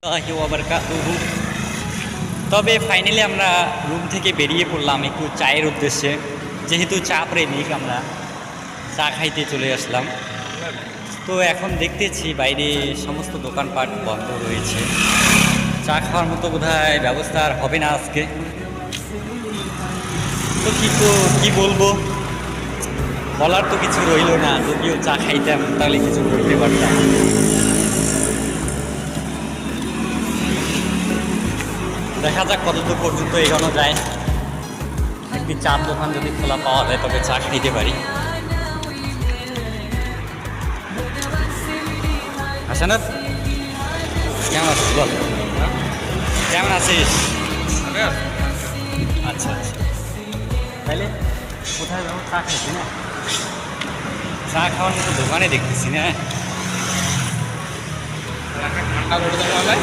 আল্লাহু ওয়া বারাকাতুহু। তবে ফাইনালি আমরা রুম থেকে বেরিয়ে পড়লাম একটু চায়ের উদ্দেশ্যে, যেহেতু চা প্রেমিক আমরা চা খাইতে চলে আসলাম। তো এখন দেখতেছি বাইরে সমস্ত দোকানপাট বন্ধ রয়েছে, চা খাওয়ার মতো বোধহয় ব্যবস্থা আর হবে না আজকে। তো কি বলবো, বলার তো কিছু রইলো না। যদিও চা খাইতাম তাহলে কিছু করতে পারতাম। দেখা যাক কতদূর পর্যন্ত এগোনো যায়। একটি চার দোকান যদি খোলা পাওয়া যায় তবে চা খাইতে পারি। হাসানাত, কেমন আছিস বল? কেমন আছিস? আচ্ছা আচ্ছা, তাহলে কোথায় যাবো? চা খাইছি না, চা খাওয়ার মতো দোকানে দেখতেছি না। ঠান্ডা করে দেওয়া হয়।